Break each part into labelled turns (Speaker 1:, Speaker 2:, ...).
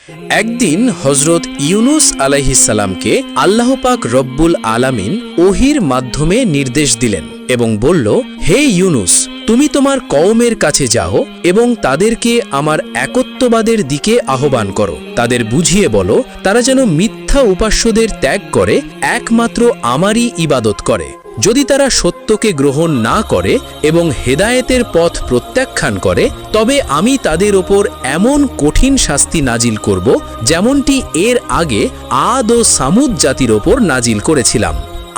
Speaker 1: একদিন হজরত ইউনুস আলাইহিসসালামকে আল্লাহ পাক রব্বুল আলামিন ওহির মাধ্যমে নির্দেশ দিলেন এবং বলল, হে ইউনুস, তুমি তোমার কওমের কাছে যাও এবং তাদেরকে আমার একত্ববাদের দিকে আহ্বান করো। তাদের বুঝিয়ে বলো তারা যেন মিথ্যা উপাস্যদের ত্যাগ করে একমাত্র আমারই ইবাদত করে। যদি তারা সত্যকে গ্রহণ না করে এবং হেদায়েতের পথ প্রত্যাখ্যান করে, তবে আমি তাদের ওপর এমন কঠিন শাস্তি নাজিল করব যেমনটি এর আগে আদ ও সামুদ জাতির ওপর নাজিল করেছিলাম।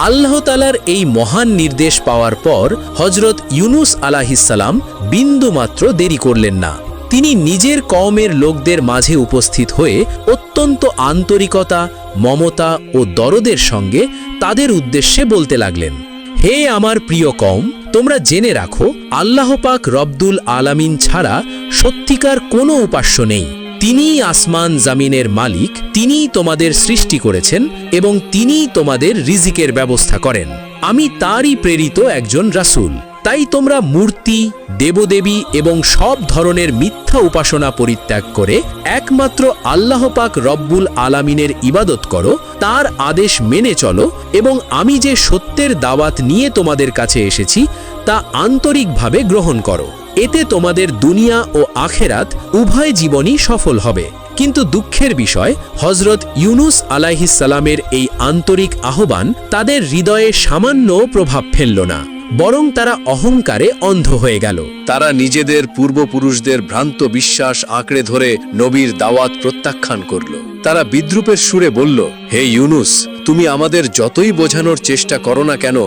Speaker 1: আল্লাহ তাআলার এই মহান নির্দেশ পাওয়ার পর হজরত ইউনুস আলাইহিসসালাম বিন্দুমাত্র দেরি করলেন না। তিনি নিজের কওমের লোকদের মাঝে উপস্থিত হয়ে অত্যন্ত আন্তরিকতা, মমতা ও দরদের সঙ্গে তাদের উদ্দেশ্যে বলতে লাগলেন, হে আমার প্রিয় কওম, তোমরা জেনে রাখো আল্লাহ পাক রব্বুল আলামিন ছাড়া সত্যিকার কোনো উপাস্য নেই। তিনিই আসমান জামিনের মালিক, তিনিই তোমাদের সৃষ্টি করেছেন এবং তিনিই তোমাদের রিজিকের ব্যবস্থা করেন। আমি তারই প্রেরিত একজন রাসূল। তাই তোমরা মূর্তি, দেবদেবী এবং সব ধরনের মিথ্যা উপাসনা পরিত্যাগ করে একমাত্র আল্লাহ পাক রব্বুল আলামিনের ইবাদত করো, তার আদেশ মেনে চলো এবং আমি যে সত্যের দাওয়াত নিয়ে তোমাদের কাছে এসেছি তা আন্তরিকভাবে গ্রহণ করো। এতে তোমাদের দুনিয়া ও আখেরাত উভয় জীবনই সফল হবে। কিন্তু দুঃখের বিষয়, হজরত ইউনুস আলাইহিসসালামের এই আন্তরিক আহ্বান তাদের হৃদয়ে সামান্য প্রভাব ফেলল না, বরং তারা অহংকারে অন্ধ হয়ে গেল।
Speaker 2: তারা নিজেদের পূর্বপুরুষদের ভ্রান্ত বিশ্বাস আঁকড়ে ধরে নবীর দাওয়াত প্রত্যাখ্যান করল। তারা বিদ্রূপের সুরে বলল, হে ইউনুস, তুমি আমাদের যতই বোঝানোর চেষ্টা করো না কেন,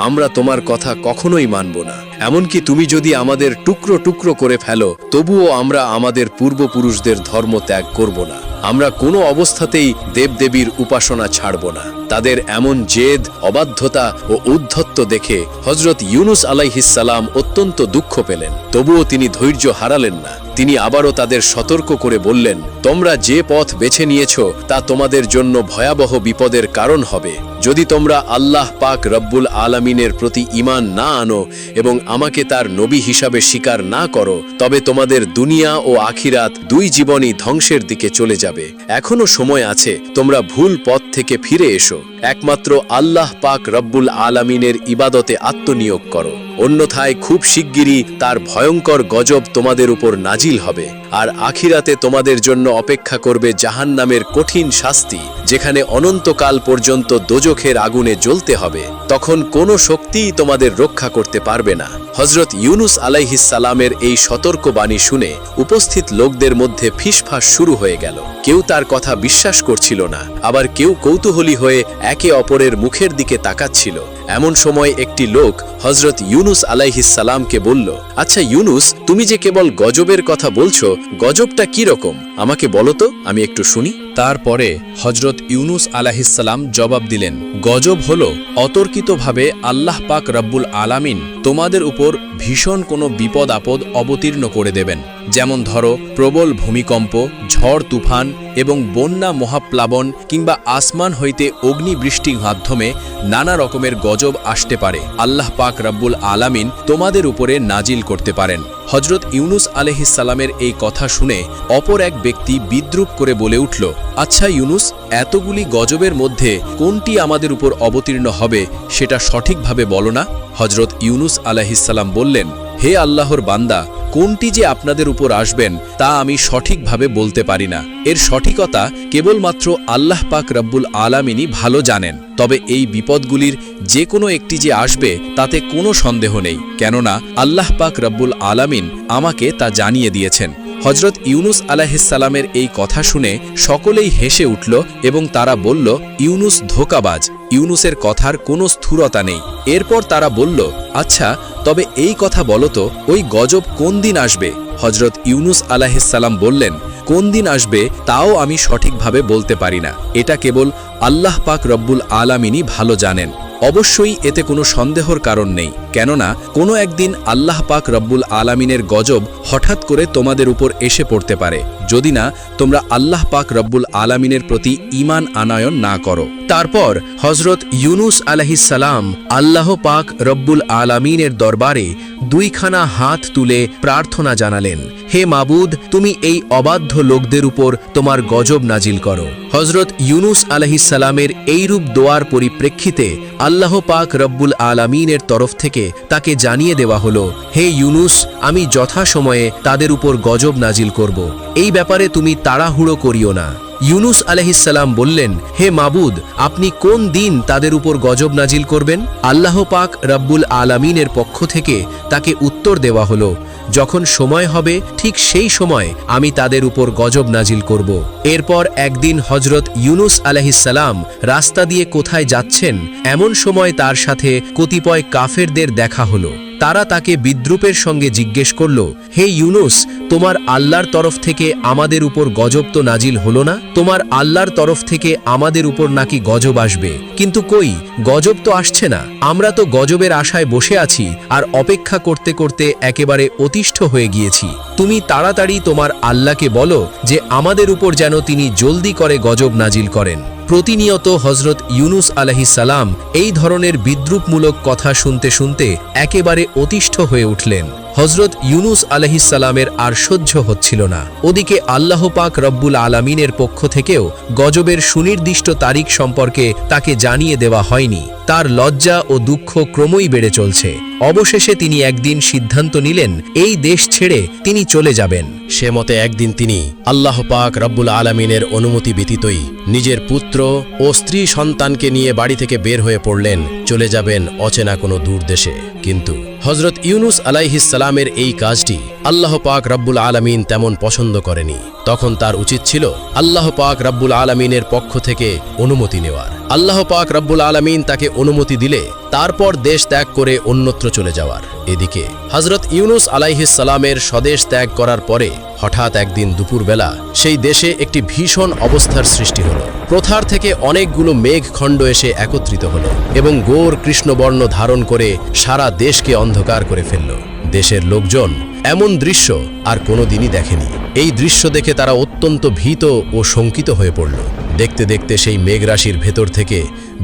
Speaker 2: আমরা তোমার কথা কখনোই মানব না। এমনকি তুমি যদি আমাদের টুকরো টুকরো করে ফেলো, তবুও আমরা আমাদের পূর্বপুরুষদের ধর্ম ত্যাগ করব না। আমরা কোনো অবস্থাতেই দেবদেবীর উপাসনা ছাড়ব না। তাদের এমন জেদ, অবাধ্যতা ও উদ্ধত্ত দেখে হজরত ইউনুস আলাইহিসসালাম অত্যন্ত দুঃখ পেলেন। তবুও তিনি ধৈর্য হারালেন না। তিনি আবারও তাদের সতর্ক করে বললেন, তোমরা যে পথ বেছে নিয়েছ তা তোমাদের জন্য ভয়াবহ বিপদের কারণ হবে। যদি তোমরা আল্লাহ পাক রব্বুল আলামিনের প্রতি ঈমান না আনো এবং আমাকে তার নবী হিসাবে স্বীকার না করো, তবে তোমাদের দুনিয়া ও আখিরাত দুই জীবনই ধ্বংসের দিকে চলে যাবে। এখনো সময় আছে, তোমরা ভুল পথ থেকে ফিরে এসো। একমাত্র আল্লাহ পাক রব্বুল আলামিনের ইবাদতে আত্মনিয়োগ করো, অন্যথায় খুব শিগগিরই তার ভয়ঙ্কর গজব তোমাদের উপর নাজিল হবে। আর আখিরাতে তোমাদের জন্য অপেক্ষা করবে জাহান্নামের কঠিন শাস্তি, যেখানে অনন্তকাল পর্যন্ত দোজখের আগুনে জ্বলতে হবে। তখন কোনো শক্তিই তোমাদের রক্ষা করতে পারবে না। হজরত ইউনুস আলাইহিসসালামের এই সতর্ক বাণী শুনে উপস্থিত লোকদের মধ্যে ফিসফাস শুরু হয়ে গেল। কেউ তার কথা বিশ্বাস করছিল না, আবার কেউ কৌতূহলী হয়ে একে অপরের মুখের দিকে তাকাচ্ছিল। এমন সময় একটি লোক হজরত ইউনুস আলাইহিসসালামকে বলল, আচ্ছা ইউনুস, তুমি যে কেবল গজবের কথা বলছো, গজবটা কি রকম আমাকে বলো তো, আমি একটু শুনি।
Speaker 1: তারপরে হজরত ইউনুস আলাইহিসসালাম জবাব দিলেন, গজব হল অতর্কিতভাবে আল্লাহ পাক রব্বুল আলামিন তোমাদের উপর ভীষণ কোনো বিপদ আপদ অবতীর্ণ করে দেবেন। যেমন ধরো প্রবল ভূমিকম্প, ঝড় তুফান এবং বন্যা, মহাপ্লাবন কিংবা আসমান হইতে অগ্নিবৃষ্টির মাধ্যমে নানা রকমের গজব আসতে পারে। আল্লাহ পাক রব্বুল আলামিন তোমাদের উপরে নাজিল করতে পারেন। হজরত ইউনুস আলাইহিসসালামের এই কথা শুনে অপর এক ব্যক্তি বিদ্রূপ করে বলে উঠল, আচ্ছা ইউনুস, এতগুলি গজবের মধ্যে কোনটি আমাদের উপর অবতীর্ণ হবে সেটা সঠিকভাবে বলো না। হজরত ইউনুস আলাইহিসসালাম বললেন, হে আল্লাহর বান্দা, কোনটি যে আপনাদের উপর আসবেন তা আমি সঠিকভাবে বলতে পারি না। এর সঠিকতা কেবলমাত্র আল্লাহ পাক রব্বুল আলামিনই ভালো জানেন। তবে এই বিপদগুলির যে কোনো একটি যে আসবে তাতে কোনো সন্দেহ নেই, কেননা আল্লাহ পাক রব্বুল আলামিন আমাকে তা জানিয়ে দিয়েছেন। হজরত ইউনুস আলাইহিসসালামের এই কথা শুনে সকলেই হেসে উঠল এবং তারা বলল, ইউনুস ধোঁকাবাজ, ইউনুসের কথার কোনো স্থূরতা নেই। এরপর তারা বলল, আচ্ছা তবে এই কথা বলো তো, ওই গজব কোন দিন আসবে? হজরত ইউনুস আলাইহিসসালাম বললেন, কোন দিন আসবে তাও আমি সঠিকভাবে বলতে পারি না। এটা কেবল আল্লাহ পাক রব্বুল আলামিনই ভালো জানেন। অবশ্যই এতে কোনো সন্দেহর কারণ নেই, কেননা কোনো একদিন আল্লাহ পাক রব্বুল আলামিনের গজব হঠাৎ করে তোমাদের উপর এসে পড়তে পারে, যদি না তোমরা আল্লাহ পাক রব্বুল আলামিনের প্রতি ঈমান আনয়ন না করো। তারপর হজরত ইউনুস আলাইহিসসালাম আল্লাহ পাক রব্বুল আলামিনের দরবারে দুইখানা হাত তুলে প্রার্থনা জানালেন, হে মাবুদ, তুমি এই অবাধ্য লোকদের উপর তোমার গজব নাজিল করো। হজরত ইউনুস আলাইহিসসালামের এইরূপ দোয়ার পরিপ্রেক্ষিতে আল্লাহ পাক রব্বুল আলামিনের তরফ থেকে তাকে জানিয়ে দেওয়া হলো, হে ইউনুস, আমি যথাসময়ে তাদের উপর গজব নাজিল করব। এই ব্যাপারে তুমি তাড়াহুড়ো করিও না। ইউনুস আলাইহিসসালাম বললেন, হে মাবুদ, আপনি কোন দিন তাদের উপর গজব নাজিল করবেন? আল্লাহ পাক রব্বুল আলামিনের পক্ষ থেকে তাকে উত্তর দেওয়া হলো, যখন সময় হবে ঠিক সেই সময় আমি তাদের উপর গজব নাজিল করব। এরপর একদিন হজরত ইউনুস আলাইহিসসালাম রাস্তা দিয়ে কোথায় যাচ্ছেন, এমন সময় তার সাথে কতিপয় কাফেরদের দেখা হলো। তারা তাকে বিদ্রুপের সঙ্গে জিজ্ঞেস করল, হে ইউনুস, তোমার আল্লাহর তরফ থেকে আমাদের উপর গজব তো নাজিল হলো না? তোমার আল্লাহর তরফ থেকে আমাদের উপর নাকি গজব আসবে, কিন্তু কই, গজব তো আসছে না। আমরা তো গজবের আশায় বসে আছি আর অপেক্ষা করতে করতে একেবারে অতিষ্ঠ হয়ে গিয়েছি। তুমি তাড়াতাড়ি তোমার আল্লাহকে বলো যে আমাদের উপর যেন তিনি জলদি করে গজব নাজিল করেন। প্রতিনিয়ত হজরত ইউনুস আলাইহিসসালাম এই ধরনের বিদ্রুপমূলক কথা শুনতে শুনতে একেবারে অতিষ্ঠ হয়ে উঠলেন। হজরত ইউনুস আলাইহিসসালামের আর সহ্য হচ্ছিল না। ওদিকে আল্লাহ পাক রব্বুল আলামিনের পক্ষ থেকেও গজবের সুনির্দিষ্ট তারিখ সম্পর্কে তাকে জানিয়ে দেওয়া হয়নি। তার লজ্জা ও দুঃখ ক্রমই বেড়ে চলছে। অবশেষে তিনি একদিন সিদ্ধান্ত নিলেন, এই দেশ ছেড়ে তিনি চলে যাবেন।
Speaker 3: সে মতে একদিন তিনি আল্লাহ পাক রব্বুল আলামিনের অনুমতি ব্যতীতই নিজের পুত্র ও স্ত্রী সন্তানকে নিয়ে বাড়ি থেকে বের হয়ে পড়লেন, চলে যাবেন অচেনা কোনো দূর দেশে। কিন্তু হজরত ইউনুস আলাইহিসসালামের এই কাজটি আল্লাহ পাক রব্বুল আলামিন তেমন পছন্দ করেনি। তখন তার উচিত ছিল আল্লাহ পাক রব্বুল আলামিনের পক্ষ থেকে অনুমতি নেওয়ার। আল্লাহ পাক রব্বুল আলামিন তাকে অনুমতি দিলে তারপর দেশ ত্যাগ করে অন্যত্র চলে যাওয়ার। এদিকে হজরত ইউনুস আলাইহিসসালামের স্বদেশ ত্যাগ করার পরে হঠাৎ একদিন দুপুরবেলা সেই দেশে একটি ভীষণ অবস্থার সৃষ্টি হলো। প্রথার থেকে অনেকগুলো মেঘখণ্ড এসে একত্রিত হলো এবং গোর কৃষ্ণবর্ণ ধারণ করে সারা দেশকে অন্ধকার করে ফেলল। দেশের লোকজন এমন দৃশ্য আর কোনোদিনই দেখেনি। এই দৃশ্য দেখে তারা অত্যন্ত ভীত ও শঙ্কিত হয়ে পড়ল। দেখতে দেখতে সেই মেঘরাশির ভেতর থেকে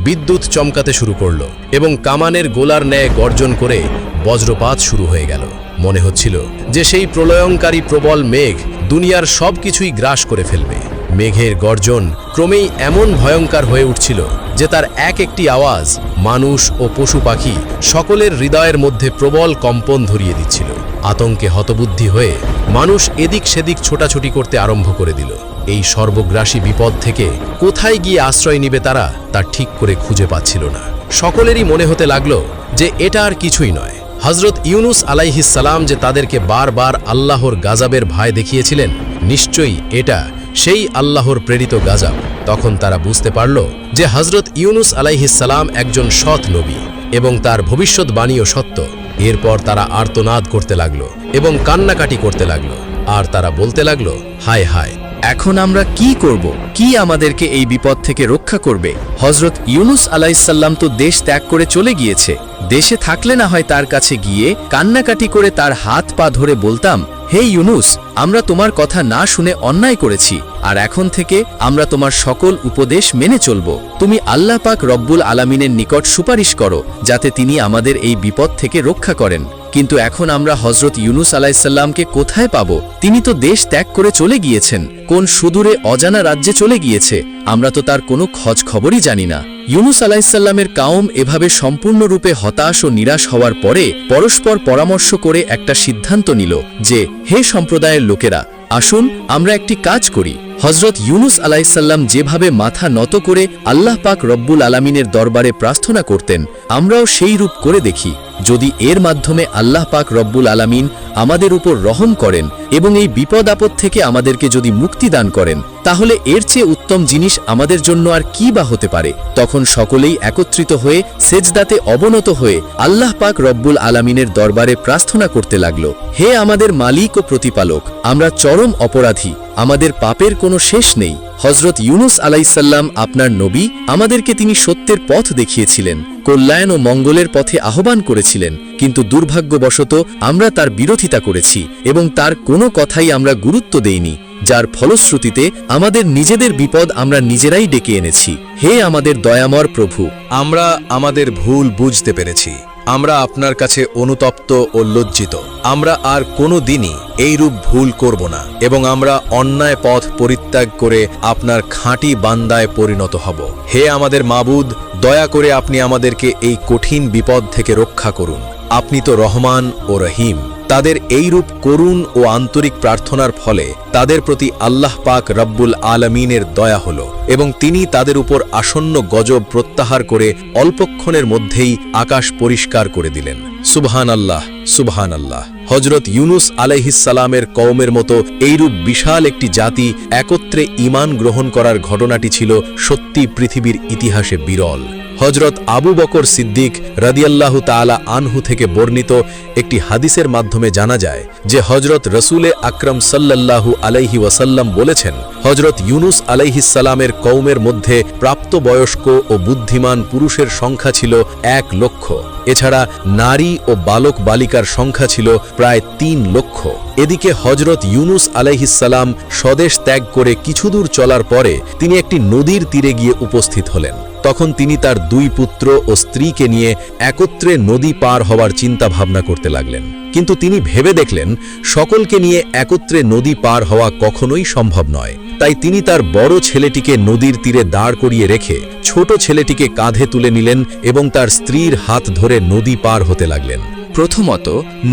Speaker 3: বিদ্যুৎ চমকাতে শুরু করল এবং কামানের গোলার ন্যায় গর্জন করে বজ্রপাত শুরু হয়ে গেল। মনে হচ্ছিল যে সেই প্রলয়ঙ্কারী প্রবল মেঘ দুনিয়ার সব কিছুই গ্রাস করে ফেলবে। মেঘের গর্জন ক্রমেই এমন ভয়ঙ্কর হয়ে উঠছিল যে তার এক একটি আওয়াজ মানুষ ও পশু পাখি সকলের হৃদয়ের মধ্যে প্রবল কম্পন ধরিয়ে দিচ্ছিল। আতঙ্কে হতবুদ্ধি হয়ে মানুষ এদিক সেদিক ছোটাছুটি করতে আরম্ভ করে দিল। এই সর্বগ্রাসী বিপদ থেকে কোথায় গিয়ে আশ্রয় নিবে তারা তা ঠিক করে খুঁজে পাচ্ছিল না। সকলেরই মনে হতে লাগলো যে এটা আর কিছুই নয়। হজরত ইউনুস আলাইহিসসালাম যে তাদেরকে বারবার আল্লাহর গাজাবের ভয় দেখিয়েছিলেন, নিশ্চয়ই এটা সেই আল্লাহর প্রেরিত গাজাব। তখন তারা বুঝতে পারল যে হজরত ইউনুস আলাইহিসসালাম একজন সৎ নবী এবং তার ভবিষ্যৎবাণীও সত্য। এরপর তারা আর্তনাদ করতে লাগলো এবং কান্নাকাটি করতে লাগলো, আর তারা বলতে লাগলো, হায় হায়,
Speaker 1: এখন আমরা কি করব? কি আমাদেরকে এই বিপদ থেকে রক্ষা করবে? হজরত ইউনুস আলাইহিসসালাম তো দেশ ত্যাগ করে চলে গিয়েছে। দেশে থাকলে না হয় তার কাছে গিয়ে কান্নাকাটি করে তার হাত পা ধরে বলতাম, হে ইউনুস, আমরা তোমার কথা না শুনে অন্যায় করেছি, আর এখন থেকে আমরা তোমার সকল উপদেশ মেনে চলব। তুমি আল্লাহ পাক রব্বুল আলামিনের নিকট সুপারিশ করো যাতে তিনি আমাদের এই বিপদ থেকে রক্ষা করেন। কিন্তু এখন আমরা হজরত ইউনুস আলাইহিসসালামকে কোথায় পাব? তিনি তো দেশ ত্যাগ করে চলে গিয়েছেন, কোন সুদূরে অজানা রাজ্যে চলে গিয়েছে। আমরা তো তার কোনো খোঁজ খবরই জানি না। ইউনুস আলাইহিসসালামের কাউম এভাবে সম্পূর্ণরূপে হতাশ ও নিরাশ হওয়ার পরে পরস্পর পরামর্শ করে একটা সিদ্ধান্ত নিল যে, হে সম্প্রদায়ের লোকেরা, আসুন আমরা একটি কাজ করি। হজরত ইউনুস আলাইহিসসালাম যেভাবে মাথা নত করে আল্লাহ পাক রব্বুল আলামিনের দরবারে প্রার্থনা করতেন, আমরাও সেই রূপ করে দেখি। যদি এর মাধ্যমে আল্লাহ পাক রব্বুল আলামিন আমাদের উপর রহম করেন এবং এই বিপদ আপদ থেকে আমাদেরকে যদি মুক্তি দান করেন, তাহলে এর চেয়ে উত্তম জিনিস আমাদের জন্য আর কি বা হতে পারে। তখন সকলেই একত্রিত হয়ে সেজদাতে অবনত হয়ে আল্লাহ পাক রব্বুল আলামিনের দরবারে প্রার্থনা করতে লাগল, হে আমাদের মালিক ও প্রতিপালক, আমরা চরম অপরাধী, আমাদের পাপের কোনো শেষ নেই। হজরত ইউনুস আলাইহিসসালাম আপনার নবী, আমাদেরকে তিনি সত্যের পথ দেখিয়েছিলেন, কল্যাণ ও মঙ্গলের পথে আহ্বান করেছিলেন, কিন্তু দুর্ভাগ্যবশত আমরা তার বিরোধিতা করেছি এবং তার কোনো কথাই আমরা গুরুত্ব দেইনি, যার ফলশ্রুতিতে আমাদের নিজেদের বিপদ আমরা নিজেরাই ডেকে এনেছি। হে আমাদের দয়াময় প্রভু,
Speaker 2: আমরা আমাদের ভুল বুঝতে পেরেছি। আমরা আপনার কাছে অনুতপ্ত ও লজ্জিত। আমরা আর কোনো দিনই এইরূপ ভুল করব না এবং আমরা অন্যায় পথ পরিত্যাগ করে আপনার খাঁটি বান্দায় পরিণত হব। হে আমাদের মাবুদ, দয়া করে আপনি আমাদেরকে এই কঠিন বিপদ থেকে রক্ষা করুন। আপনি তো রহমান ও রহিম। তাদের এইরূপ করুণ ও আন্তরিক প্রার্থনার ফলে তাদের প্রতি আল্লাহ পাক রব্বুল আলামিনের দয়া হল এবং তিনি তাদের উপর আসন্ন গজব প্রত্যাহার করে অল্পক্ষণের মধ্যেই আকাশ পরিষ্কার করে দিলেন। সুবহান আল্লাহ, সুবহান আল্লাহ। হজরত ইউনুস আলাইহিসসালামের কওমের মতো এইরূপ বিশাল একটি জাতি একত্রে ঈমান গ্রহণ করার ঘটনাটি ছিল সত্যি পৃথিবীর ইতিহাসে বিরল। হজরত আবু বকর সিদ্দিক রাদিয়াল্লাহু তাআলা আনহু থেকে বর্ণিত একটি হাদিসের মাধ্যমে জানা যায় যে হজরত রসুলে আকরম সাল্লাল্লাহু আলাইহি ওয়াসাল্লাম বলেছেন, হজরত ইউনুস আলাইহিসসালামের কওমের মধ্যে প্রাপ্তবয়স্ক ও বুদ্ধিমান পুরুষের সংখ্যা ছিল 1 লক্ষ। এছাড়া নারী ও বালক বালিকার সংখ্যা ছিল প্রায় 3 লক্ষ। এদিকে হজরত ইউনুস আলাইহিসসালাম স্বদেশ ত্যাগ করে কিছুদূর চলার পরে তিনি একটি নদীর তীরে গিয়ে উপস্থিত হলেন। তখন তিনি তার 2 পুত্র ও স্ত্রীকে নিয়ে একত্রে নদী পার হওয়ার চিন্তা ভাবনা করতে লাগলেন। কিন্তু তিনি ভেবে দেখলেন সকলকে নিয়ে একত্রে নদী পার হওয়া কখনোই সম্ভব নয়। তাই তিনি তার বড় ছেলেটিকে নদীর তীরে দাঁড় করিয়ে রেখে ছোট ছেলেটিকে কাঁধে তুলে নিলেন এবং তার স্ত্রীর হাত ধরে নদী পার হতে লাগলেন।
Speaker 1: প্রথমত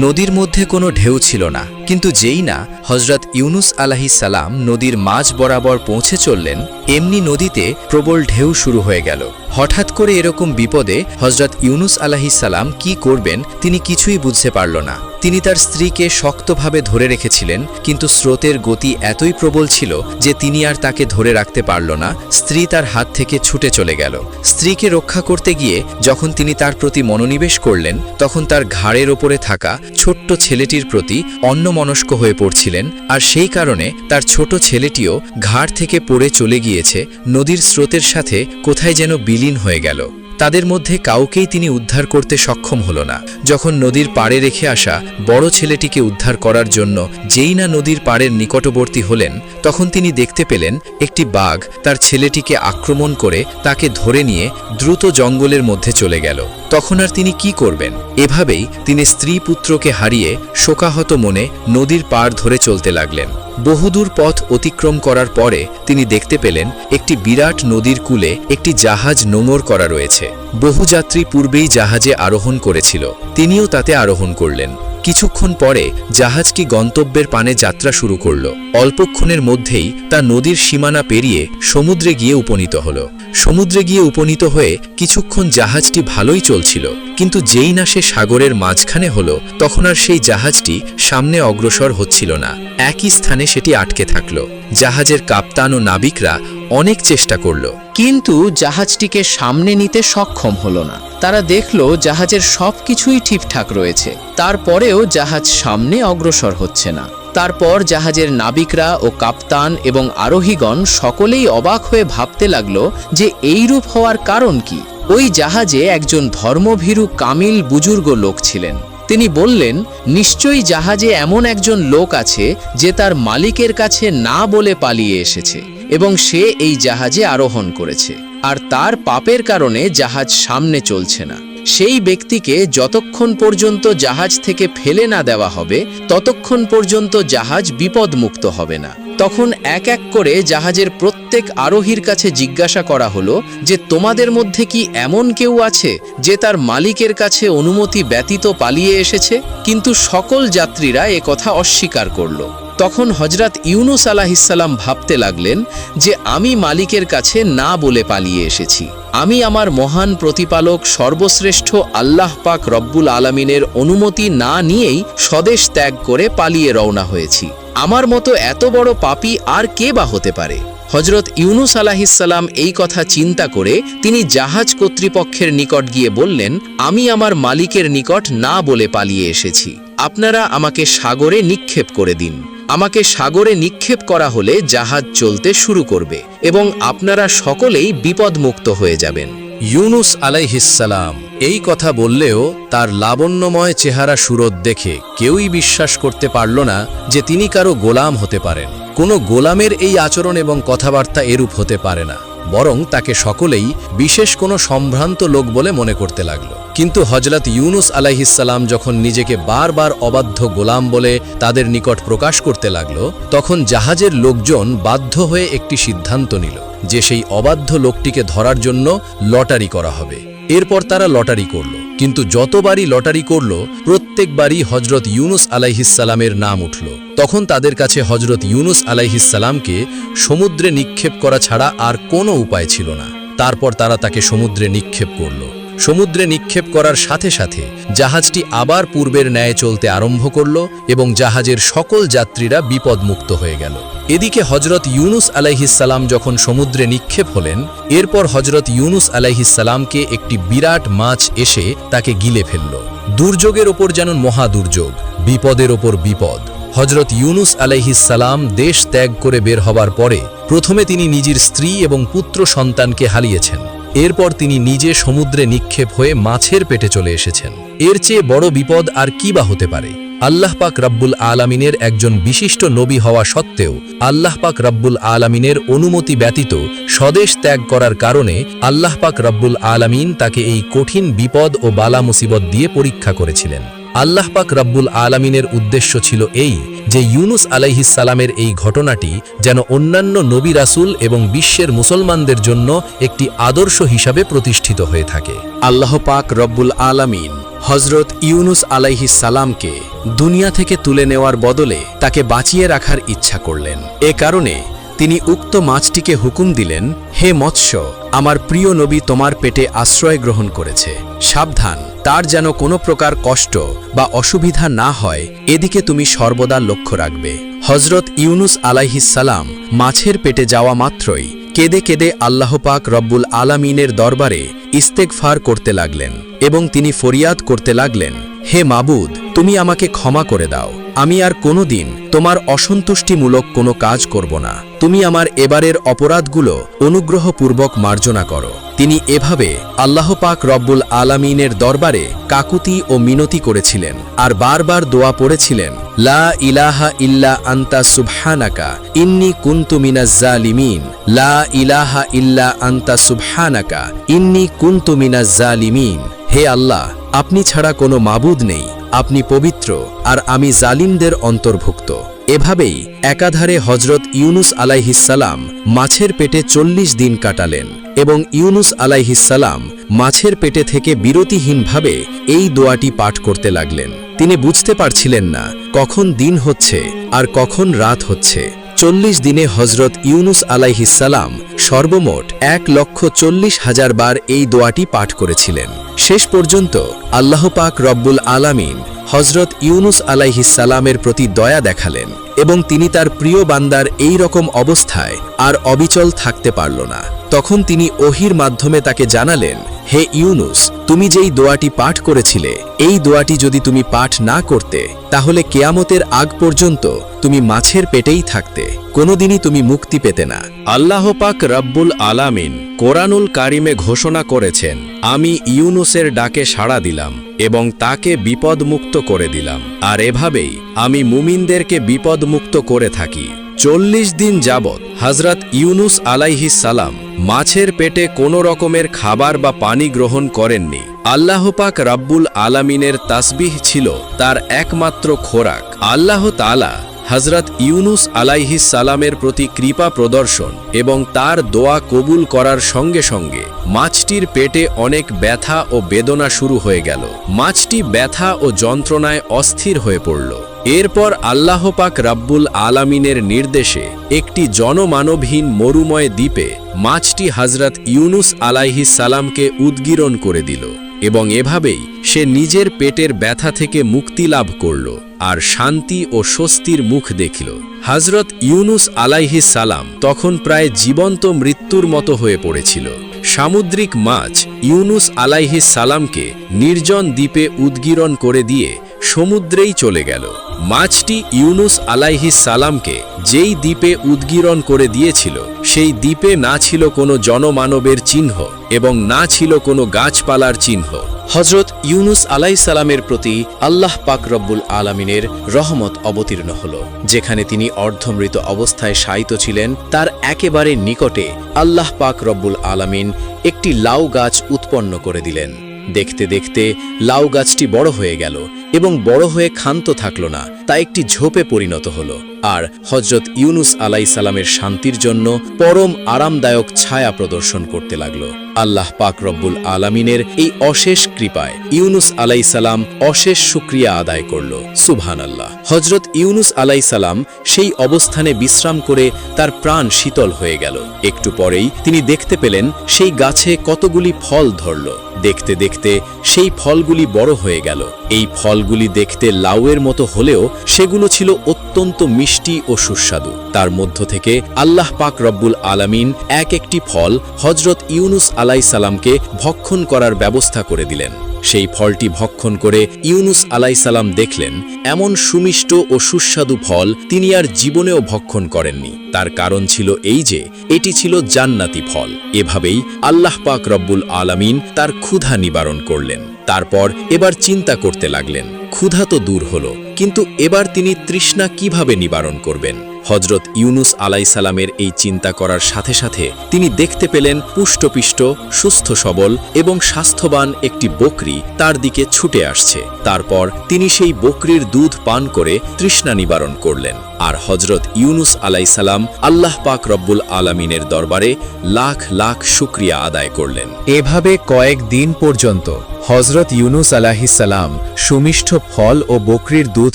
Speaker 1: নদীর মধ্যে কোনো ঢেউ ছিল না, কিন্তু যেই না হজরত ইউনুস আলাইহিসসালাম নদীর মাঝ বরাবর পৌঁছে চললেন, এমনি নদীতে প্রবল ঢেউ শুরু হয়ে গেল। হঠাৎ করে এরকম বিপদে হজরত ইউনুস আলাইহিসসালাম কি করবেন তিনি কিছুই বুঝতে পারল না। তিনি তার স্ত্রীকে শক্তভাবে ধরে রেখেছিলেন, কিন্তু স্রোতের গতি এতই প্রবল ছিল যে তিনি আর তাকে ধরে রাখতে পারল না। স্ত্রী তার হাত থেকে ছুটে চলে গেল। স্ত্রীকে রক্ষা করতে গিয়ে যখন তিনি তার প্রতি মনোনিবেশ করলেন, তখন তার ঘাড়ের ওপরে থাকা ছোট্ট ছেলেটির প্রতি অন্যমনস্ক হয়ে পড়ছিলেন, আর সেই কারণে তার ছোট ছেলেটিও ঘাড় থেকে পড়ে চলে গিয়েছে, নদীর স্রোতের সাথে কোথায় যেন বিলীন হয়ে গেল। তাদের মধ্যে কাউকেই তিনি উদ্ধার করতে সক্ষম হল না। যখন নদীর পাড়ে রেখে আসা বড় ছেলেটিকে উদ্ধার করার জন্য যেই না নদীর পাড়ের নিকটবর্তী হলেন, তখন তিনি দেখতে পেলেন একটি বাঘ তার ছেলেটিকে আক্রমণ করে তাকে ধরে নিয়ে দ্রুত জঙ্গলের মধ্যে চলে গেল। তখন আর তিনি কি করবেন? এভাবেই তিনি স্ত্রী পুত্রকে হারিয়ে শোকাহত মনে নদীর পাড় ধরে চলতে লাগলেন। বহুদূর পথ অতিক্রম করার পরে তিনি দেখতে পেলেন একটি বিরাট নদীর কূলে একটি জাহাজ নোঙর করা রয়েছে। বহু যাত্রী পূর্বেই জাহাজে আরোহণ করেছিল, তিনিও তাতে আরোহণ করলেন। কিছুক্ষণ পরে জাহাজটি গন্তব্যের পানে যাত্রা শুরু করল। অল্পক্ষণের মধ্যেই তা নদীর সীমানা পেরিয়ে সমুদ্রে গিয়ে উপনীত হল। সমুদ্রে গিয়ে উপনীত হয়ে কিছুক্ষণ জাহাজটি ভালোই চলছিল, কিন্তু যেই না সে সাগরের মাঝখানে হলো, তখন আর সেই জাহাজটি সামনে অগ্রসর হচ্ছিল না। একই স্থানে সেটি আটকে থাকল। জাহাজের কাপ্তান ও নাবিকরা অনেক চেষ্টা করল, কিন্তু জাহাজটিকে সামনে নিতে সক্ষম হলো না। তারা দেখল জাহাজের সবকিছুই ঠিকঠাক রয়েছে, তারপরেও জাহাজ সামনে অগ্রসর হচ্ছে না। তারপর জাহাজের নাবিকরা ও কাপ্তান এবং আরোহীগণ সকলেই অবাক হয়ে ভাবতে লাগলো যে এইরূপ হওয়ার কারণ কি। ওই জাহাজে একজন ধর্মভীরু কামিল বুজুর্গ লোক ছিলেন। তিনি বললেন, নিশ্চয়ই জাহাজে এমন একজন লোক আছে যে তার মালিকের কাছে না বলে পালিয়ে এসেছে এবং সে এই জাহাজে আরোহণ করেছে, আর তার পাপের কারণে জাহাজ সামনে চলছে না। সেই ব্যক্তিকে যতক্ষণ পর্যন্ত জাহাজ থেকে ফেলে না দেওয়া হবে, ততক্ষণ পর্যন্ত জাহাজ বিপদমুক্ত হবে না। তখন এক এক করে জাহাজের প্রত্যেক আরোহীর কাছে জিজ্ঞাসা করা হলো যে তোমাদের মধ্যে কি এমন কেউ আছে যে তার মালিকের কাছে অনুমতি ব্যতীত পালিয়ে এসেছে? কিন্তু সকল যাত্রীরা একথা অস্বীকার করল। তখন হজরত ইউনুস আলাইহিসসালাম ভাবতে লাগলেন যে আমি মালিকের কাছে না বলে পালিয়ে এসেছি। আমি আমার মহান প্রতিপালক সর্বশ্রেষ্ঠ আল্লাহ পাক রব্বুল আলামিনের অনুমতি না নিয়েই স্বদেশ ত্যাগ করে পালিয়ে রওনা হয়েছি। আমার মতো এত বড় পাপী আর কে বা হতে পারে? হজরত ইউনুস আলাইহিসসালাম এই কথা চিন্তা করে তিনি জাহাজ কর্তৃপক্ষের নিকট গিয়ে বললেন, আমি আমার মালিকের নিকট না বলে পালিয়ে এসেছি। আপনারা আমাকে সাগরে নিক্ষেপ করে দিন। আমাকে সাগরে নিক্ষেপ করা হলে জাহাজ চলতে শুরু করবে এবং আপনারা সকলেই বিপদমুক্ত হয়ে যাবেন।
Speaker 3: ইউনুস আলাইহিসসালাম এই কথা বললেও তার লাবণ্যময় চেহারা সুরত দেখে কেউই বিশ্বাস করতে পারল না যে তিনি কারো গোলাম হতে পারেন। কোনো গোলামের এই আচরণ এবং কথাবার্তা এরূপ হতে পারে না, বরং তাকে সকলেই বিশেষ কোনো সম্ভ্রান্ত লোক বলে মনে করতে লাগল। কিন্তু হজরত ইউনুস আলাইহিসসালাম যখন নিজেকে বারবার অবাধ্য গোলাম বলে তাদের নিকট প্রকাশ করতে লাগল, তখন জাহাজের লোকজন বাধ্য হয়ে একটি সিদ্ধান্ত নিল যে সেই অবাধ্য লোকটিকে ধরার জন্য লটারি করা হবে। এরপর তারা লটারি করল, কিন্তু যতবারই লটারি করল প্রত্যেকবারই হজরত ইউনুস আলাইহিসসালামের নাম উঠল। তখন তাদের কাছে হজরত ইউনুস আলাইহিসসালামকে সমুদ্রে নিক্ষেপ করা ছাড়া আর কোনো উপায় ছিল না। তারপর তারা তাকে সমুদ্রে নিক্ষেপ করল। সমুদ্রে নিক্ষেপ করার সাথে সাথে জাহাজটি আবার পূর্বের ন্যায় চলতে আরম্ভ করল এবং জাহাজের সকল যাত্রীরা বিপদমুক্ত হয়ে গেল। এদিকে হজরত ইউনুস আলাইহিসসালাম যখন সমুদ্রে নিক্ষেপ হলেন, এরপর হজরত ইউনুস আলাইহিসসালামকে একটি বিরাট মাছ এসে তাকে গিলে ফেলল। দুর্যোগের ওপর যেন মহাদুর্যোগ, বিপদের ওপর বিপদ। হজরত ইউনুস আলাইহিসসালাম দেশ ত্যাগ করে বের হবার পরে প্রথমে তিনি নিজের স্ত্রী এবং পুত্র সন্তানকে হারিয়েছেন। এরপর তিনি নিজে সমুদ্রে নিক্ষেপ হয়ে মাছের পেটে চলে এসেছেন। এর চেয়ে বড় বিপদ আর কি বা হতে পারে? আল্লাহ পাক রব্বুল আলামিনের একজন বিশিষ্ট নবী হওয়া সত্ত্বেও আল্লাহ পাক রব্বুল আলামিনের অনুমতি ব্যতীত স্বদেশ ত্যাগ করার কারণে আল্লাহ পাক রব্বুল আলামিন তাকে এই কঠিন বিপদ ও বালা মুসিবত দিয়ে পরীক্ষা করেছিলেন। আল্লাহ পাক রব্বুল আলামিনের উদ্দেশ্য ছিল এই যে ইউনুস আলাইহিসসালামের এই ঘটনাটি যেন অন্যান্য নবী রাসূল এবং বিশ্বের মুসলমানদের জন্য একটি আদর্শ হিসাবে প্রতিষ্ঠিত হয়ে থাকে।
Speaker 1: আল্লাহ পাক রব্বুল আলামিন হজরত ইউনুস আলাইহিসসালামকে দুনিয়া থেকে তুলে নেওয়ার বদলে তাকে বাঁচিয়ে রাখার ইচ্ছা করলেন। এ কারণে তিনি উক্ত মাছটিকে হুকুম দিলেন, হে মৎস্য, আমার প্রিয় নবী তোমার পেটে আশ্রয় গ্রহণ করেছে, সাবধান, তার যেন কোনো প্রকার কষ্ট বা অসুবিধা না হয়, এদিকে তুমি সর্বদা লক্ষ্য রাখবে। হজরত ইউনুস আলাইহিসসালাম মাছের পেটে যাওয়া মাত্রই কেঁদে কেঁদে আল্লাহ পাক রব্বুল আলামিনের দরবারে ইস্তেগফার করতে লাগলেন এবং তিনি ফরিয়াদ করতে লাগলেন, হে মাবুদ, তুমি আমাকে ক্ষমা করে দাও, আমি আর কোনোদিন তোমার অসন্তুষ্টিমূলক কোনো কাজ করব না। তুমি আমার এবারের অপরাধগুলো অনুগ্রহপূর্বক মার্জনা করো। তিনি এভাবে আল্লাহ পাক রব্বুল আলামিনের দরবারে কাকুতি ও মিনতি করেছিলেন আর বারবার দোয়া পড়েছিলেন, লা ইলাহা ইল্লা আনতা সুবহানাকা ইন্নী কুনতু মিনাজ জালিমিন, লা ইলাহা ইল্লা আনতা সুবহানাকা ইন্নী কুনতু মিনাজ জালিমিন। হে আল্লাহ, আপনি ছাড়া কোনো মাবুদ নেই, আপনি পবিত্র আর আমি জালিমদের অন্তর্ভুক্ত। এভাবেই একাধারে হজরত ইউনুস আলাইহিসসালাম মাছের পেটে 40 দিন কাটালেন এবং ইউনুস আলাইহিসসালাম মাছের পেটে থেকে বিরতিহীনভাবে এই দোয়াটি পাঠ করতে লাগলেন। তিনি বুঝতে পারছিলেন না কখন দিন হচ্ছে আর কখন রাত হচ্ছে। 40 দিনে হজরত ইউনুস আলাইহিসসালাম সর্বমোট 1,40,000 বার এই দোয়াটি পাঠ করেছিলেন। শেষ পর্যন্ত আল্লাহ পাক রব্বুল আলামিন হজরত ইউনুস আলাইহিসসালামের প্রতি দয়া দেখালেন এবং তিনি তার প্রিয় বান্দার এই রকম অবস্থায় আর অবিচল থাকতে পারল না। তখন তিনি ওহির মাধ্যমে তাকে জানালেন, হে ইউনুস, তুমি যেই দোয়াটি পাঠ করেছিলে, এই দোয়াটি যদি তুমি পাঠ না করতে তাহলে কিয়ামতের আগ পর্যন্ত তুমি মাছের পেটেই থাকতে, কোনোদিনই তুমি মুক্তি পেতে না।
Speaker 3: আল্লাহ পাক রব্বুল আলামিন কোরআনুল কারিমে ঘোষণা করেছেন, আমি ইউনুসের ডাকে সাড়া দিলাম এবং তাকে বিপদমুক্ত করে দিলাম, আর এভাবেই আমি মুমিনদেরকে বিপদমুক্ত করে থাকি। 40 দিন যাবৎ হজরত ইউনুস আলাইহিসসালাম মাছের পেটে কোনো রকমের খাবার বা পানি গ্রহণ করেননি। আল্লাহ পাক রব্বুল আলামিনের তাসবিহ ছিল তার একমাত্র খোরাক। আল্লাহ তাআলা হজরত ইউনুস আলাইহিসসালামের প্রতি কৃপা প্রদর্শন এবং তার দোয়া কবুল করার সঙ্গে সঙ্গে মাছটির পেটে অনেক ব্যথা ও বেদনা শুরু হয়ে গেল। মাছটি ব্যথা ও যন্ত্রণায় অস্থির হয়ে পড়ল। এরপর আল্লাহ পাক রব্বুল আলামিনের নির্দেশে একটি জনমানবহীন মরুময় দ্বীপে মাছটি হজরত ইউনুস আলাইহিসসালামকে উদ্গীরণ করে দিল এবং এভাবেই সে নিজের পেটের ব্যথা থেকে মুক্তি লাভ করল আর শান্তি ও স্বস্তির মুখ দেখল। হজরত ইউনুস আলাইহিসসালাম তখন প্রায় জীবন্ত মৃত্যুর মতো হয়ে পড়েছিল। সামুদ্রিক মাছ ইউনুস আলাইহিসসালামকে নির্জন দ্বীপে উদ্গীরণ করে দিয়ে সমুদ্রেই চলে গেল। মাছটি ইউনুস আলাইহিসসালামকে যেই দ্বীপে উদ্গীরণ করে দিয়েছিল সেই দ্বীপে না ছিল কোনো জনমানবের চিহ্ন এবং না ছিল কোনো গাছপালার চিহ্ন।
Speaker 1: হজরত ইউনুস আলাইহিসসালামের প্রতি আল্লাহ পাক রব্বুল আলামিনের রহমত অবতীর্ণ হল। যেখানে তিনি অর্ধমৃত অবস্থায় শায়িত ছিলেন তার একেবারে নিকটে আল্লাহ পাক রব্বুল আলামিন একটি লাউ গাছ উৎপন্ন করে দিলেন। দেখতে দেখতে লাউ গাছটি বড় হয়ে গেল এবং বড় হয়ে ক্ষান্ত থাকল না, তা একটি ঝোপে পরিণত হলো। আর হজরত ইউনুস আলাইহিসসালামের শান্তির জন্য পরম আরামদায়ক ছায়া প্রদর্শন করতে লাগল। আল্লাহ পাক রব্বুল আলামিনের এই অশেষ কৃপায় ইউনুস আলাইহিসসালাম অশেষ শুকরিয়া আদায় করল। সুবহানাল্লাহ। হজরত ইউনুস আলাইহিসসালাম সেই অবস্থানে বিশ্রাম করে তার প্রাণ শীতল হয়ে গেল। একটু পরেই তিনি দেখতে পেলেন সেই গাছে কতগুলি ফল ধরল। দেখতে দেখতে সেই ফলগুলি বড় হয়ে গেল। এই ফলগুলি দেখতে লাউয়ের মতো হলেও সেগুলো ছিল অত্যন্ত মিষ্টি ও সুস্বাদু। তার মধ্য থেকে আল্লাহ পাক রব্বুল আলামিন একটি ফল হজরত ইউনুস আলাইহিসসালামকে ভক্ষণ করার ব্যবস্থা করে দিলেন। সেই ফলটি ভক্ষণ করে ইউনুস আলাইহিসসালাম দেখলেন এমন সুমিষ্ট ও সুস্বাদু ফল তিনি আর জীবনেও ভক্ষণ করেননি। তার কারণ ছিল এই যে এটি ছিল জান্নাতি ফল। এভাবেই আল্লাহ পাক রব্বুল আলামিন তার ক্ষুধা নিবারণ করলেন। তারপর এবার চিন্তা করতে লাগলেন, ক্ষুধা তো দূর হলো, কিন্তু এবার তিনি তৃষ্ণা কিভাবে নিবারণ করবেন? হজরত ইউনুস আলাইহিসসালামের এই চিন্তা করার সাথে সাথে তিনি দেখতে পেলেন পুষ্টপিষ্ট, সুস্থ সবল এবং স্বাস্থ্যবান একটি বকরি তার দিকে ছুটে আসছে। তারপর তিনি সেই বকরির দুধ পান করে তৃষ্ণা নিবারণ করলেন। আর হজরত ইউনুস আলাইহিসসালাম আল্লাহ পাক রব্বুল আলামিনের দরবারে লাখ লাখ শুকরিয়া আদায় করলেন।
Speaker 4: এভাবে কয়েক দিন পর্যন্ত হজরত ইউনুস আলাইহিসসালাম সুমিষ্ট ফল ও বকরির দুধ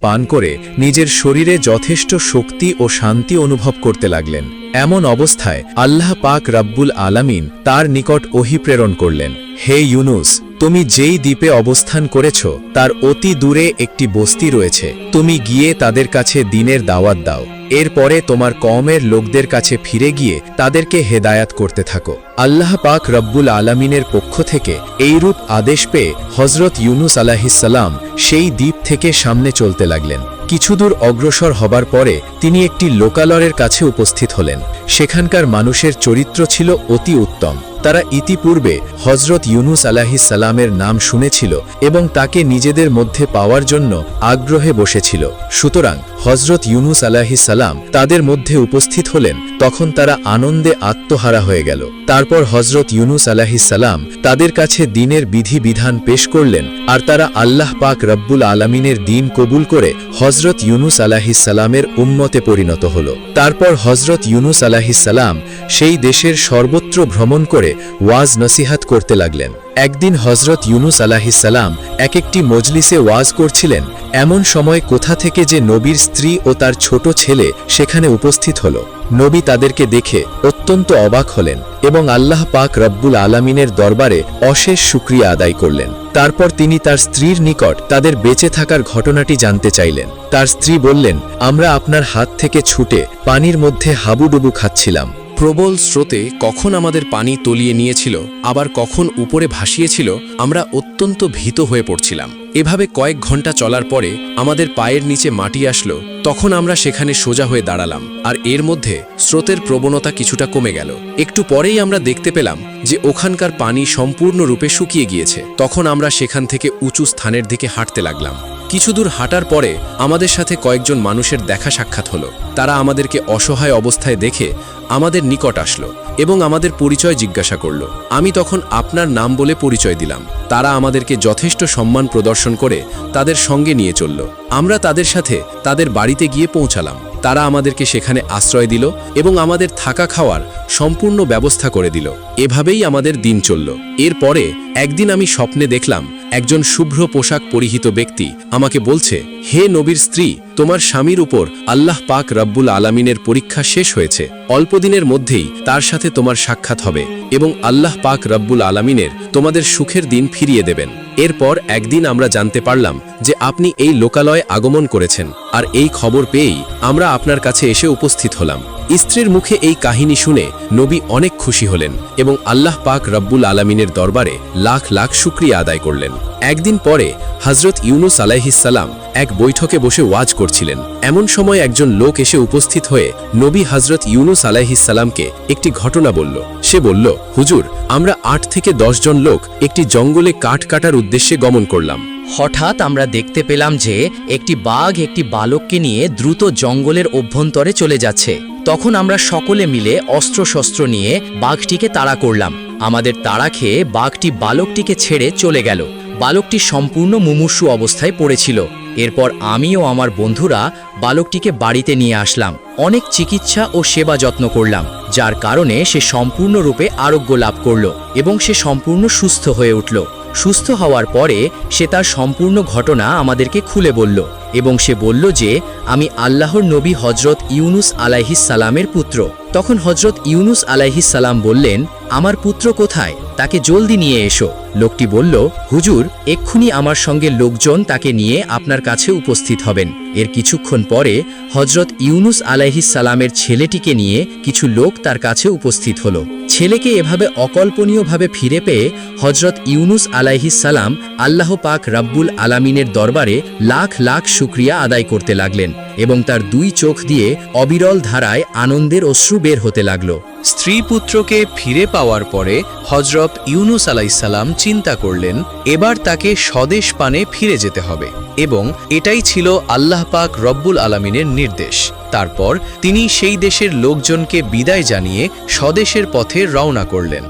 Speaker 4: পান করে নিজের শরীরে যথেষ্ট শক্তি ও শান্তি অনুভব করতে লাগলেন। এমন অবস্থায় আল্লাহ পাক রব্বুল আলামিন তার নিকট ওহী প্রেরণ করলেন, হে ইউনুস, তুমি যেই দ্বীপে অবস্থান করেছ তার অতি দূরে একটি বস্তি রয়েছে, তুমি গিয়ে তাদের কাছে দ্বীনের দাওয়াত দাও। এরপরে তোমার কওমের লোকদের কাছে ফিরে গিয়ে তাদেরকে হেদায়াত করতে থাকো। আল্লাহ পাক রব্বুল আলামিনের পক্ষ থেকে এইরূপ আদেশ পেয়ে হজরত ইউনুস আলাইহিসসালাম সেই দ্বীপ থেকে সামনে চলতে লাগলেন। কিছুদূর অগ্রসর হবার পরে তিনি একটি লোকালয়ের কাছে উপস্থিত হলেন। সেখানকার মানুষের চরিত্র ছিল অতি উত্তম। তারা ইতিপূর্বে হজরত ইউনুস আলাইহিসসালামের নাম শুনেছিল এবং তাকে নিজেদের মধ্যে পাওয়ার জন্য আগ্রহে বসেছিল। সুতরাং হজরত ইউনুস আলাইহিসসালাম তাদের মধ্যে উপস্থিত হলেন, তখন তারা আনন্দে আত্মহারা হয়ে গেল। তারপর হজরত ইউনুস আলাইহিসসালাম তাদের কাছে দ্বীনের বিধিবিধান পেশ করলেন, আর তারা আল্লাহ পাক রব্বুল আলামিনের দ্বীন কবুল করে হজরত ইউনুস আলাইহিসসালামের উম্মতে পরিণত হল। তারপর হজরত ইউনুস আলাইহিসসালাম সেই দেশের সর্বত্র ভ্রমণ করে ওয়াজ নসিহাত করতে লাগলেন। একদিন হজরত ইউনুস আলাইহিসসালাম একটি মজলিসে ওয়াজ করছিলেন। এমন সময় কোথা থেকে যে নবীর স্ত্রী ও তার ছোট ছেলে সেখানে উপস্থিত হল। নবী তাদেরকে দেখে অত্যন্ত অবাক হলেন এবং আল্লাহ পাক রব্বুল আলামিনের দরবারে অশেষ শুকরিয়া আদায় করলেন। তারপর তিনি তার স্ত্রীর নিকট তাদের বেঁচে থাকার ঘটনাটি জানতে চাইলেন। তার স্ত্রী বললেন, আমরা আপনার হাত থেকে ছুটে পানির মধ্যে হাবুডুবু খাচ্ছিলাম।
Speaker 1: প্রবল স্রোতে কখন আমাদের পানি তলিয়ে নিয়েছিল, আবার কখন উপরে ভাসিয়েছিল, আমরা অত্যন্ত ভীত হয়ে পড়ছিলাম। এভাবে কয়েক ঘন্টা চলার পরে আমাদের পায়ের নিচে মাটি আসলো। তখন আমরা সেখানে সোজা হয়ে দাঁড়ালাম, আর এর মধ্যে স্রোতের প্রবণতা কিছুটা কমে গেল। একটু পরেই আমরা দেখতে পেলাম যে ওখানকার পানি সম্পূর্ণরূপে শুকিয়ে গিয়েছে। তখন আমরা সেখান থেকে উঁচু স্থানের দিকে হাঁটতে লাগলাম। কিছুদূর হাঁটার পরে আমাদের সাথে কয়েকজন মানুষের দেখা সাক্ষাৎ হলো। তারা আমাদেরকে অসহায় অবস্থায় দেখে আমাদের নিকট আসলো এবং আমাদের পরিচয় জিজ্ঞাসা করল। আমি তখন আপনার নাম বলে পরিচয় দিলাম। তারা আমাদেরকে যথেষ্ট সম্মান প্রদর্শন করে তাদের সঙ্গে নিয়ে চলল। আমরা তাদের সাথে তাদের বাড়িতে গিয়ে পৌঁছালাম। তারা আমাদেরকে সেখানে আশ্রয় দিল এবং আমাদের থাকা খাওয়ার সম্পূর্ণ ব্যবস্থা করে দিল। এভাবেই আমাদের দিন চলল। এরপরে একদিন আমি স্বপ্নে দেখলাম একজন শুভ্র পোশাক পরিহিত ব্যক্তি আমাকে বলছে, হে নবীর স্ত্রী, তোমার স্বামীর উপর আল্লাহ পাক রব্বুল আলামিনের পরীক্ষা শেষ হয়েছে। অল্পদিনের মধ্যেই তার সাথে তোমার সাক্ষাৎ হবে এবং আল্লাহ পাক রব্বুল আলামিনের তোমাদের সুখের দিন ফিরিয়ে দেবেন। এরপর একদিন আমরা জানতে পারলাম যে আপনি এই লোকালয়ে আগমন করেছেন, আর এই খবর পেয়েই আমরা আপনার কাছে এসে উপস্থিত হলাম। স্ত্রীর মুখে এই কাহিনী শুনে নবী অনেক খুশি হলেন এবং আল্লাহ পাক রব্বুল আলামিনের দরবারে লাখ লাখ শুকরিয়া আদায় করলেন। একদিন পরে হজরত ইউনুস আলাইহিসসালাম এক বৈঠকে বসে ওয়াজ করছিলেন। এমন সময় একজন লোক এসে উপস্থিত হয়ে নবী হজরত ইউনুস আলাইহিসসালামকে একটি ঘটনা বলল। সে বলল, হুজুর, আমরা 8 থেকে 10 জন লোক একটি জঙ্গলে কাঠ কাটার উদ্দেশ্যে গমন করলাম।
Speaker 5: হঠাৎ আমরা দেখতে পেলাম যে একটি বাঘ একটি বালককে নিয়ে দ্রুত জঙ্গলের অভ্যন্তরে চলে যাচ্ছে। তখন আমরা সকলে মিলে অস্ত্রশস্ত্র নিয়ে বাঘটিকে তাড়া করলাম। আমাদের তাড়া খেয়ে বাঘটি বালকটিকে ছেড়ে চলে গেল। বালকটি সম্পূর্ণ মুমূর্ষু অবস্থায় পড়েছিল। এরপর আমি ও আমার বন্ধুরা বালকটিকে বাড়িতে নিয়ে আসলাম। অনেক চিকিৎসা ও সেবা যত্ন করলাম, যার কারণে সে সম্পূর্ণরূপে আরোগ্য লাভ করল এবং সে সম্পূর্ণ সুস্থ হয়ে উঠল। সুস্থ হওয়ার পরে সে তার সম্পূর্ণ ঘটনা আমাদেরকে খুলে বলল এবং সে বলল যে আমি আল্লাহর নবী হজরত ইউনুস আলাইহিস সালামের পুত্র। তখন হজরত ইউনুস আলাইহিস সালাম বললেন, আমার পুত্র কোথায়? তাকে জলদি নিয়ে এসো। লোকটি বলল, হুজুর, এক্ষুনি আমার সঙ্গে লোকজন তাকে নিয়ে আপনার কাছে উপস্থিত হবেন। এর কিছুক্ষণ পরে হজরত ইউনুস আলাইহিস সালামের ছেলেটিকে নিয়ে কিছু লোক তার কাছে উপস্থিত হলো। ছেলেকে এভাবে অকল্পনীয়ভাবে ফিরে পেয়ে হজরত ইউনুস আলাইহিস সালাম আল্লাহ পাক রব্বুল আলামিনের দরবারে লাখ লাখ শুকরিয়া আদায় করতে লাগলেন এবং তার দুই চোখ দিয়ে অবিরল ধারায় আনন্দের অশ্রু বের হতে লাগলো।
Speaker 1: স্ত্রী পুত্রকে ফিরে পাওয়ার পরে হজরত ইউনুস আলাইসাল্লাম চিন্তা করলেন এবার তাকে স্বদেশ পানে ফিরে যেতে হবে এবং এটাই ছিল আল্লাহ পাক রব্বুল আলামিনের নির্দেশ। তারপর তিনি সেই দেশের লোকজনকে বিদায় জানিয়ে স্বদেশের পথে রওনা করলেন।